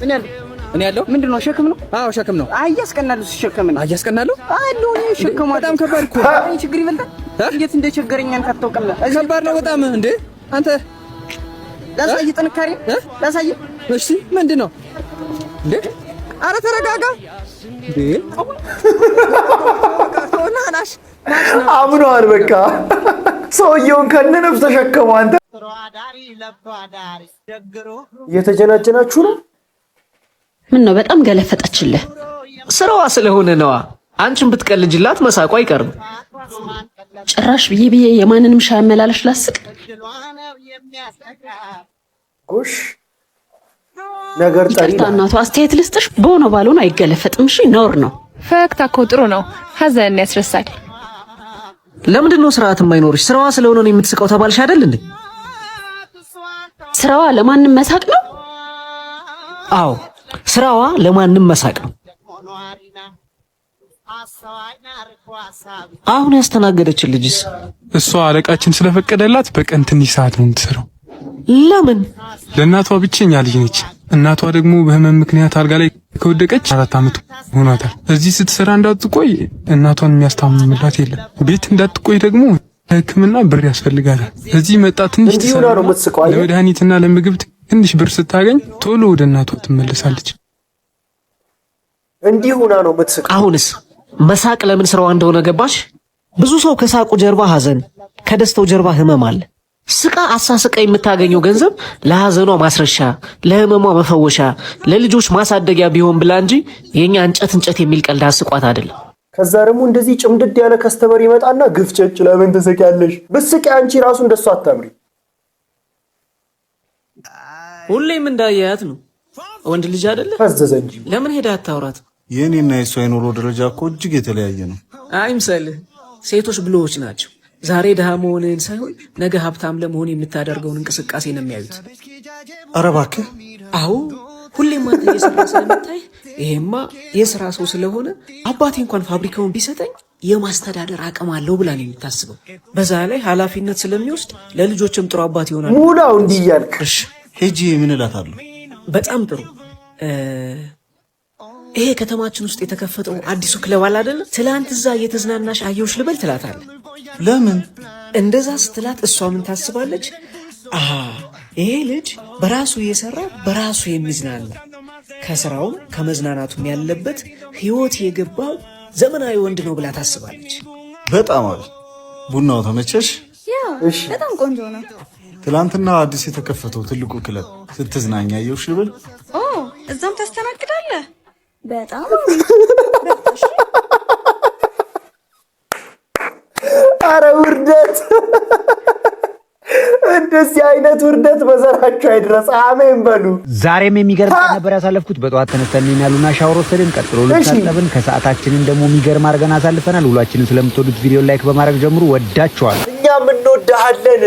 እኔ ያለው ምንድነው? ሸክም ነው? አዎ ሸክም ነው። አያስቀናሉ። ሲሸከም ነው አያስቀናሉ አለው። እኔ ሸክም በጣም ከባድ እኮ አይ ችግር ይበልጣል። እንዴት እንደቸገረኝ አንተ አታውቅም። ከባድ ነው በጣም እንዴ አንተ ላሳይ ጥንካሬ ላሳይ። እሺ ምንድነው እንዴ? አረ ተረጋጋ እንዴ። ናናሽ አምኗል። በቃ ሰውየውን ከነነፍስ ተሸከሙ። አንተ እየተጀናጀናችሁ ነው። ምን ነው በጣም ገለፈጠችልህ? ስራዋ ስለሆነ ነዋ። አንቺን ብትቀልጅላት መሳቋ አይቀርም። ጭራሽ ብዬ የማንንም ሻይ አመላለሽ ላስቅ። ጎሽ ነገር ጠሪ እናቱ አስተያየት ልስጥሽ። በሆነ ባልሆነ አይገለፈጥም። እሺ ነውር ነው። ፈገግታ እኮ ጥሩ ነው፣ ሀዘንን ያስረሳል። ለምንድን ነው ስርዓት የማይኖርሽ? ስራዋ ስለሆነ ነው የምትስቀው ተባልሽ አይደል እንዴ? ስራዋ ለማንም መሳቅ ነው። አዎ ስራዋ ለማንም መሳቅ ነው። አሁን ያስተናገደችን ልጅስ እሷ አለቃችን ስለፈቀደላት በቀን ትንሽ ሰዓት ነው የምትሰራው። ለምን? ለእናቷ ብቸኛ ልጅ ነች። እናቷ ደግሞ በህመም ምክንያት አልጋ ላይ ከወደቀች 4 ዓመት ሆኗታል። እዚህ ስትሰራ እንዳትቆይ እናቷን የሚያስታምምላት የለም። ቤት እንዳትቆይ ደግሞ ለሕክምና ብር ያስፈልጋታል። እዚህ መጣ ትንሽ ትሰራ፣ ለመድኃኒትና ለምግብ ትንሽ ብር ስታገኝ ቶሎ ወደ እናቷ ትመለሳለች። እንዲህ ሆና ነው የምትስቀው። አሁንስ መሳቅ ለምን ስራዋ እንደሆነ ገባሽ? ብዙ ሰው ከሳቁ ጀርባ ሐዘን፣ ከደስታው ጀርባ ህመም አለ። ስቃ አሳስቃ የምታገኘው ገንዘብ ለሐዘኗ ማስረሻ፣ ለህመሟ መፈወሻ፣ ለልጆች ማሳደጊያ ቢሆን ብላ እንጂ የኛ እንጨት የሚል ቀልድ አስቋት አይደለም። ከዛ ደግሞ እንደዚህ ጭምድድ ያለ ከስተመር ይመጣና ግፍጨጭ ለምን ትስቂያለሽ? ብስቂ አንቺ ራሱ እንደሱ አታምሪ። ሁሌም እንዳያያት ነው። ወንድ ልጅ አይደለ? ፈዘዘ እንጂ ለምን ሄዳ አታውራት? የኔና የሷ የኑሮ ደረጃ እኮ እጅግ የተለያየ ነው። አይምሰልህ። ሴቶች ብልሆች ናቸው። ዛሬ ድሃ መሆንህን ሳይሆን ነገ ሀብታም ለመሆን የምታደርገውን እንቅስቃሴ ነው የሚያዩት። ኧረ እባክህ። አዎ ሁሌም አንተ እየሰራ ስለምታይ ይሄማ የስራ ሰው ስለሆነ አባቴ እንኳን ፋብሪካውን ቢሰጠኝ የማስተዳደር አቅም አለው ብላ ነው የምታስበው። በዛ ላይ ኃላፊነት ስለሚወስድ ለልጆችም ጥሩ አባት ይሆናል። ሙላው እንዲህ እያልክ ሄጂ ምን እላታለሁ? በጣም ጥሩ። ይሄ ከተማችን ውስጥ የተከፈተው አዲሱ ክለብ አለ አይደለ? ትላንት እዛ እየተዝናናሽ አየሁሽ ልበል ትላታለህ። ለምን እንደዛ ስትላት እሷ ምን ታስባለች? ይሄ ልጅ በራሱ እየሰራ በራሱ የሚዝናና ከስራውም ከመዝናናቱም ያለበት ህይወት የገባው ዘመናዊ ወንድ ነው ብላ ታስባለች። በጣም አሪፍ። ቡናው ተመቸሽ? እሺ፣ በጣም ቆንጆ ነው። ትላንትና አዲስ የተከፈተው ትልቁ ክለብ ስትዝናኛ አየሁሽ ልበል? እዛም ታስተናግዳለህ? በጣም አረ ውርደት! እንደዚህ አይነት ውርደት በዘራችሁ አይድረስ። አሜን በሉ። ዛሬም የሚገርም ቀን ነበር ያሳለፍኩት። በጠዋት ተነስተን ያሉና ሻወር ወሰድን። ቀጥሎ ልታጠብን፣ ከሰዓታችንን ደግሞ የሚገርም አድርገን አሳልፈናል። ሁላችንም ስለምትወዱት ቪዲዮ ላይክ በማድረግ ጀምሩ። ወዳችኋል። እኛም እንወዳሃለን።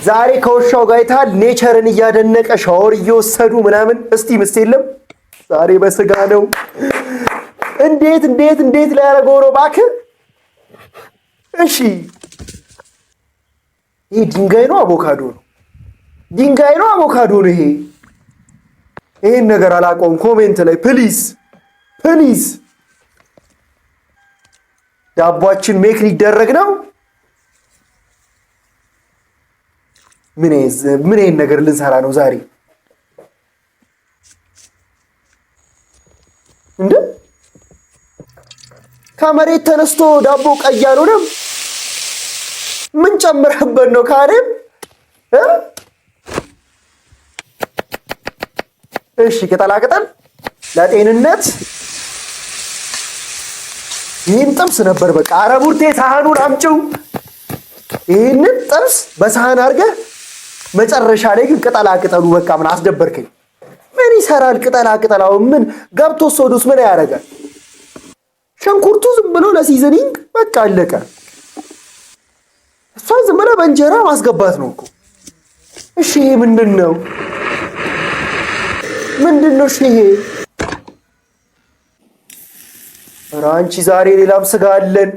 ዛሬ ከውሻው ጋር አይተሃል። ኔቸርን እያደነቀ ሻወር እየወሰዱ ምናምን። እስቲ ምስት የለም ዛሬ በስጋ ነው። እንዴት ላይ ያደረገው ነው እባክህ። እሺ ይሄ ድንጋይ ነው አቮካዶ ነው? ድንጋይ ነው አቮካዶ ነው? ይሄን ነገር አላውቀውም። ኮሜንት ላይ ፕሊዝ። ዳቧችን ሜክ ሊደረግ ነው። ምን ይሄን ነገር ልንሰራ ነው ዛሬ? እንዴ ከመሬት ተነስቶ ዳቦ ቀይ አልሆነም። ምን ጨምረህበት ነው ካሬም? እሺ ቅጠላቅጠል ለጤንነት ይህን ጥብስ ነበር በቃ። ኧረ ቡርቴ ሳህኑን አምጪው። ይህንን ጥብስ በሳህን አድርገህ መጨረሻ ላይ ግን ቅጠላቅጠሉ በቃ ምን አስደበርከኝ። ምን ይሰራል ቅጠላቅጠላው? ምን ገብቶ ሶዱስ ምን ያደርጋል? ሽንኩርቱ ዝም ብሎ ለሲዝኒንግ በቃ አለቀ። እሷ ዝም ብለህ በእንጀራ ማስገባት ነው እኮ። እሺ ይሄ ምንድን ነው? እሺ ይሄ ኧረ አንቺ ዛሬ ሌላም ስጋ አለን።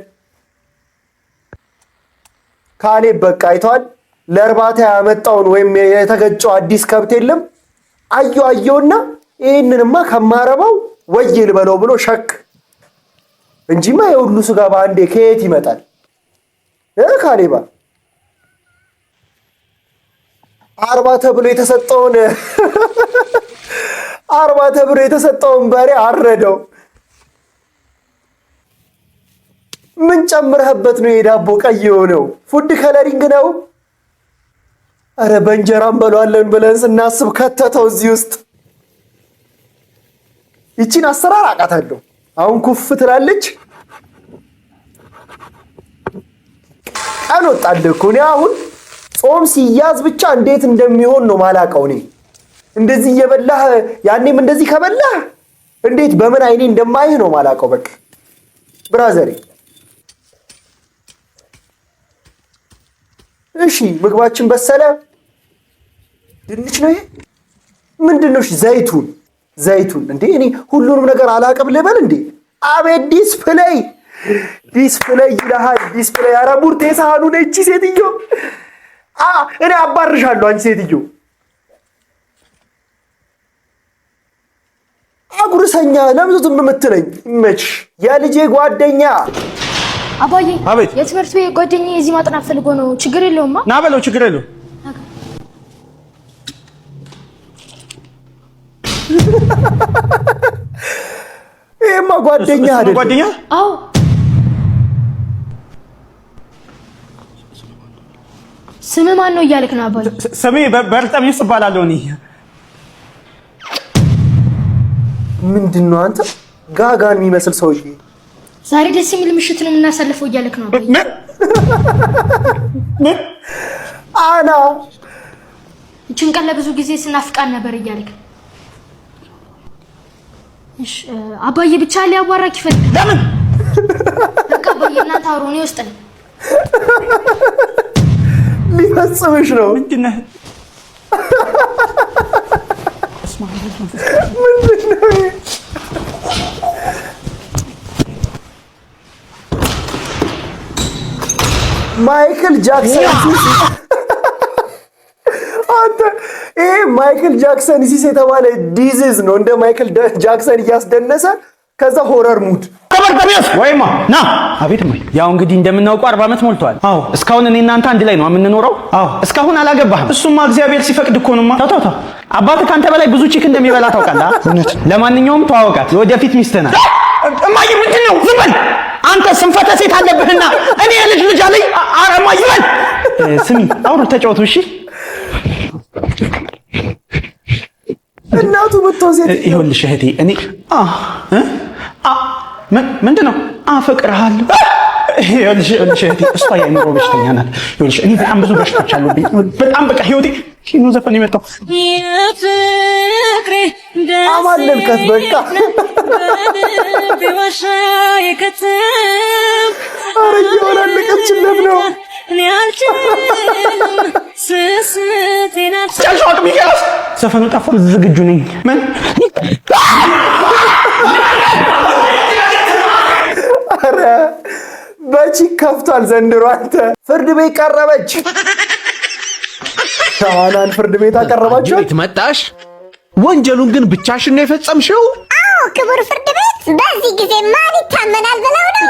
ካሌብ በቃ አይቷል። ለእርባታ ያመጣውን ወይም የተገጨው አዲስ ከብት የለም። አየውና ይህንንማ ከማረባው ወይ ልበለው ብሎ ሸክ እንጂማ የሁሉ ስጋ በአንዴ ከየት ይመጣል? ካሌባ 40 ተብሎ የተሰጠውን በሬ አረደው። ምን ጨምረህበት ነው የዳቦ ቀይ የሆነው? ፉድ ከለሪንግ ነው። አረ በእንጀራ እንበሏለን ብለን ስናስብ ከተተው እዚህ ውስጥ። ይቺን አሰራር አውቃታለሁ። አሁን ኩፍ ትላለች። ቀን ወጣልህ እኮ። እኔ አሁን ጾም ሲያዝ ብቻ እንዴት እንደሚሆን ነው ማላውቀው። እኔ እንደዚህ እየበላህ ያኔም እንደዚህ ከበላህ እንዴት በምን አይኔ እንደማይህ ነው ማላውቀው። በቃ ብራዘሬ። እሺ ምግባችን በሰለ። ድንች ነው ይሄ? ምንድን ነው? እሺ ዘይቱን እንዴ! እኔ ሁሉንም ነገር አላውቅም ልበል እንዴ? አቤት ዲስፕሌይ ይልሃል። ዲስፕሌይ። ኧረ ቡርቴ ሳህኑ ነች ሴትዮ። እኔ አባርሻለሁ አንቺ ሴትዮ። አጉርሰኛ ለምን ዝም የምትለኝ? ይመችሽ። የልጄ ጓደኛ አባዬ። አቤት። የትምህርት ቤት ጓደኛዬ እዚህ ማጥናት ፈልጎ ነው። ችግር የለውማ? ና በለው። ችግር የለውም። ይሄማ ጓደኛ አይደል? ጓደኛ? አዎ። ስም ማን ነው እያልክ ነው አባዬ? ስሜ በርጠሚስ እባላለሁ። እኔ ምንድን ነው አንተ ጋጋን የሚመስል ሰውዬ? ዛሬ ደስ የሚል ምሽት ነው የምናሳልፈው እያልክ ነው አባዬ? ምን አና ይህችን ቀን ለብዙ ጊዜ ስናፍቃን ነበር እያልክ። እሺ አባዬ ብቻ ሊያዋራክ ይፈልጋል። ለምን? በቃ አባዬ እናንተ አውሩ፣ እኔ ውስጥ ነኝ። ሊፈጽምሽ ነው። ምንድነው? ማይክል ጃክሰን አንተ ይሄ ማይክል ጃክሰን ሲስ የተባለ ዲዚዝ ነው። እንደ ማይክል ጃክሰን እያስደነሰ ከዛ ሆረር ሙድ ከበርበሬስ ወይማ ና አቤት ማይ ያው እንግዲህ እንደምናውቀው 40 ዓመት ሞልቷል። አዎ እስካሁን እኔ እናንተ አንድ ላይ ነው የምንኖረው። አዎ እስካሁን አላገባህም። እሱማ እግዚአብሔር ሲፈቅድ እኮ ነውማ። ታው አባትህ ካንተ በላይ ብዙ ቺክ እንደሚበላ ታውቃለህ። ለማንኛውም ተዋወቃት፣ ወደፊት ሚስትህ ናት። እማዬ ምንድን ነው? ዝም በል አንተ ስንፈተ ሴት አለብህና እኔ ልጅ አለኝ። ኧረ እማዬ በል ስሚ፣ አውሩ ተጫወቱ። እሺ እናቱ ብትወሰድ ይኸውልሽ እህቴ እኔ ምንድነው አፈቅርሃለሁ። ይኸውልሽ እህቴ እሷ የአእምሮ በሽተኛ ናት። ይኸውልሽ እኔ በጣም ብዙ በሽታዎች አሉብኝ። በጣም በቃ ህይወቴ ነው ዘፈን የመጣው አማለልከት በቃ ኧረ እየወላለቀችለት ነው። ዘፈኑ ጠፋ። ዝግጁ ነኝ። ምን ኧረ በቺክ ከፍቷል ዘንድሮ። አንተ ፍርድ ቤት ቀረበች። ሻዋናን ፍርድ ቤት አቀረባችሁ። ቤት መጣሽ። ወንጀሉን ግን ብቻሽን ነው የፈጸምሽው? አዎ ክቡር ፍርድ ቤት፣ በዚህ ጊዜ ማን ይታመናል ብለው ነው።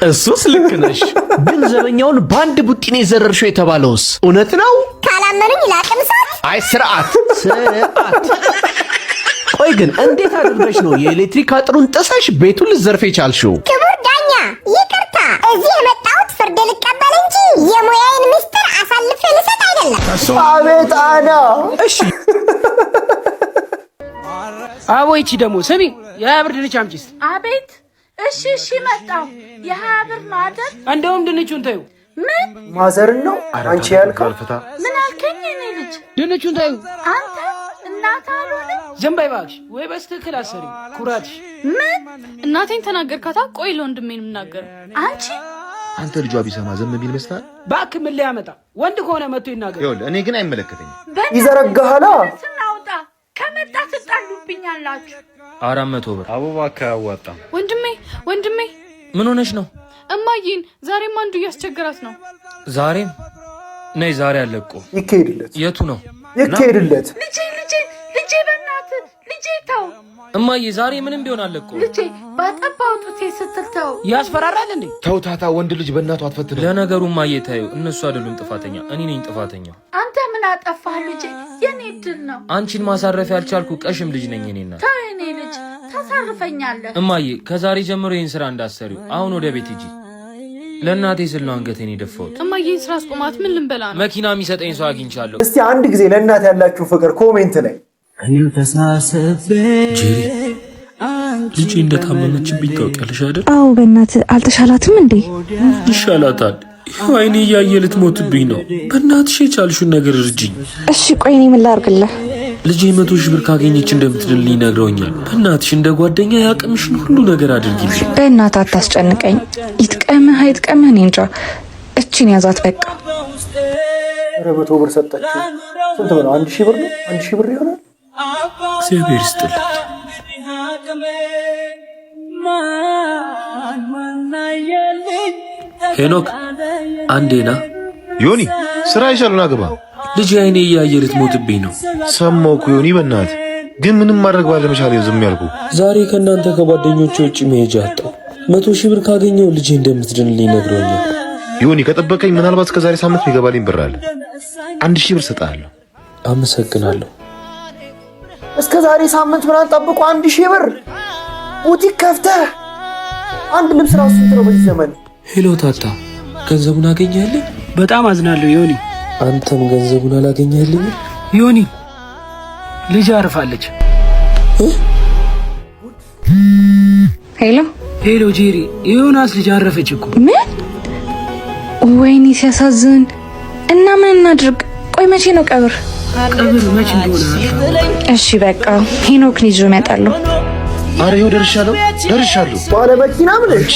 እሱስ ልክ ነሽ። ግን ዘበኛውን በአንድ ቡጢን የዘረርሽው የተባለውስ እውነት ነው? ካላመኑኝ ላቅም ሰዓት። አይ ስርዓት። ቆይ ግን እንዴት አድርገሽ ነው የኤሌክትሪክ አጥሩን ጥሰሽ ቤቱን ልትዘርፍ የቻልሽው? ክቡር ዳኛ ይቅርታ፣ እዚህ የመጣሁት ፍርድ ልቀበል እንጂ የሙያዬን ምስጢር አሳልፌ ልሰጥ አይደለም። አቤት አና። እሺ አቦይቺ ደግሞ ስሚ፣ የብር ድንች አምጪ። አቤት። እሺ መጣሁ። የሀያ ብር ነው አይደል? እንደውም ድንቹን ተይው። ምን ማዘርን ነው አንቺ ያልከው? ምን አልከኝ? እኔ ልጅ ድንቹን ተይው። አንተ እናት አልሆነ። ዝም በይ እባክሽ። ወይ በስትክክል አሰሪ ኩራትሽ። ምን እናቴን ተናገርካታ? ቆይ ለወንድሜን የምናገረው አንተ ልጇ ቢሰማ ዝም ቢል መስላል። እባክህ ምን ሊያመጣ? ወንድ ከሆነ መጥቶ ይናገር። ይኸውልህ እኔ ግን አይመለከተኝም። ይዘረጋሃላ። ስናውጣ ከመጣ ትጣሉብኛላችሁ። 400 ብር አቡባ ካያዋጣም። ወንድሜ ምን ሆነሽ ነው? እማዬን ዛሬም አንዱ እያስቸገራት ነው። ዛሬም ነይ። ዛሬ አለቆ ይካሄድለት። የቱ ነው ይካሄድለት? ልጄ በእናትህ ልጄ ተው። እማዬ ዛሬ ምንም ቢሆን አለቆ ልጄ ባጠባው ጡቴ ስትል ተው። ያስፈራራል እንዴ? ተው ታታ፣ ወንድ ልጅ በእናቱ አትፈትነው። ለነገሩ እማዬ ታዩ፣ እነሱ አይደሉም ጥፋተኛ፣ እኔ ነኝ ጥፋተኛ። አንተ ምን አጠፋህ ልጄ? የኔ ድል ነው። አንቺን ማሳረፍ ያልቻልኩ ቀሽም ልጅ ነኝ እኔና። ተው የኔ ልጅ ታሳርፈኛለህ። እማዬ ከዛሬ ጀምሮ ይህን ስራ እንዳሰሪው። አሁን ወደ ቤት ሂጂ። ለእናቴ ስል ነው አንገቴን የደፋሁት። እማዬን ስራ አስቆማት። ምን ልንበላ ነው? መኪና የሚሰጠኝ ሰው አግኝቻለሁ። እስቲ አንድ ጊዜ ለእናት ያላችሁ ፍቅር ኮሜንት ላይ እኔው ተሳሰቤ። ልጄ እንደታመመችብኝ ታውቂያለሽ አይደል? አዎ በእናትህ አልተሻላትም እንዴ? ይሻላታል። ይኸው አይኔ እያየ ልትሞትብኝ ነው። በእናትሽ የቻልሽውን ነገር እርጅኝ። እሺ ቆይ እኔ ምን ላድርግልህ? ልጄ 100 ሺህ ብር ካገኘች እንደምትድልኝ ነግረውኛል። በእናትሽ እንደ ጓደኛ ያቅምሽን ሁሉ ነገር አድርጊልኝ። በእናትህ አታስጨንቀኝ። ይጥቀምህ አይጥቀምህ እኔ እንጃ። እቺን ያዛት በቃ። ኧረ 100 ብር ሰጠችው። ስንት ብር ነው? 1000 ብር ነው። 1000 ብር ይሆናል። እግዚአብሔር ይስጥልኝ። ሄኖክ አንዴና ዮኒ ስራ ይሻሉና ግባ። ልጅ አይኔ እያየ ልትሞትብኝ ነው። ሰማሁ እኮ ዮኒ፣ በእናትህ ግን ምንም ማድረግ ባለመቻሌ ዝም ያልኩ። ዛሬ ከእናንተ ከጓደኞቼ ውጭ መሄጃ አጣሁ። 100 ሺህ ብር ካገኘው ልጄ እንደምትድንልኝ ነግረውኛል። ዮኒ ከጠበቀኝ ምናልባት እስከዛሬ ሳምንት የሚገባልኝ ብር አለ። 1000 ብር ሰጣለሁ። አመሰግናለሁ። እስከዛሬ ሳምንት ምናምን ጠብቆ 1000 ብር ቡቲክ ከፍተህ አንድ ልብስ ራሱ ስንት ነው በዚህ ዘመን? ሄሎ ታታ፣ ገንዘቡን አገኘህልኝ? በጣም አዝናለሁ ዮኒ። አንተም ገንዘቡን አላገኘህልኝ? ዮኒ ልጅ አርፋለች። ሄሎ ጄሪ፣ የዮናስ ልጅ አረፈች እኮ። ምን? ወይኔ ሲያሳዝን። እና ምን እናድርግ? ቆይ መቼ ነው ቀብር? ቀብር መቼ እንደሆነ እሺ በቃ ሄኖክን ይዞ እመጣለሁ። አረ ይኸው ደርሻለሁ። ባለ መኪና ምን? ልጅ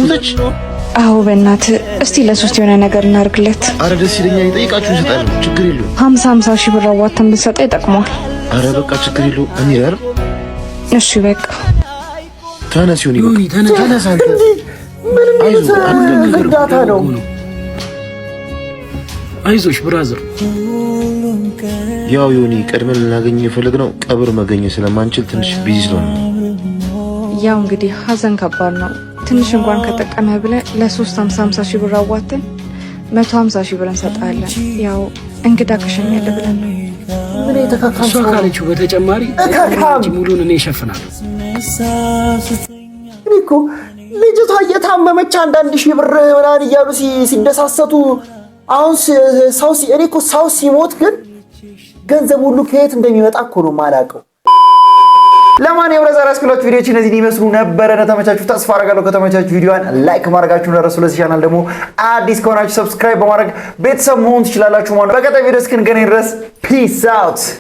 ነች። አዎ በእናትህ እስቲ ለሶስት የሆነ ነገር እናርግለት። አረ ደስ ይለኛል። ይጠይቃችሁ ይሰጣል። ችግር የለውም። 50 ሺህ ብር አዋተን ብንሰጠው ይጠቅመዋል። አረ በቃ ችግር የለውም። እኔ ያር እሺ በቃ ተነስ ይሁን ይበቃ። ተነስ አንተ ምን እርዳታ ነው? አይዞሽ ብራዘር። ያው ዮኒ ቀድመን ልናገኝ የፈለግነው ቀብር መገኘት ስለማንችል ትንሽ ቢዚ ስለሆነ ያው እንግዲህ ሀዘን ከባድ ነው። ትንሽ እንኳን ከጠቀመ ብለህ ለ350 ሺህ ብር አዋተን 150 ሺህ ብር እንሰጣለን። ያው እንግዳ ከሸኘለ ብለን ነው። ምን የተካካም ሰው ካለችው በተጨማሪ ሙሉን እኔ እሸፍናለሁ። እኔ እኮ ልጅቷ እየታመመች አንዳንድ ሺህ ብር ምናምን እያሉ ሲደሳሰቱ አሁን እኔ እኮ ሰው ሲሞት ግን ገንዘብ ሁሉ ከየት እንደሚመጣ እኮ ነው የማላውቀው። ለማንኛውም ለዛሬ ያስኩላችሁ ቪዲዮዎች እነዚህን ይመስሉ ነበረ። ተመቻችሁ ተስፋ አደርጋለሁ። ከተመቻችሁ ቪዲዮዋን ላይክ ማድረጋችሁን እንዳትረሱ። ለዚህ ቻናል ደግሞ አዲስ ከሆናችሁ ሰብስክራይብ በማድረግ ቤተሰብ መሆን ትችላላችሁ ማለት ነው። በቀጣይ ቪዲዮ እስክንገናኝ ድረስ ፒስ አውት።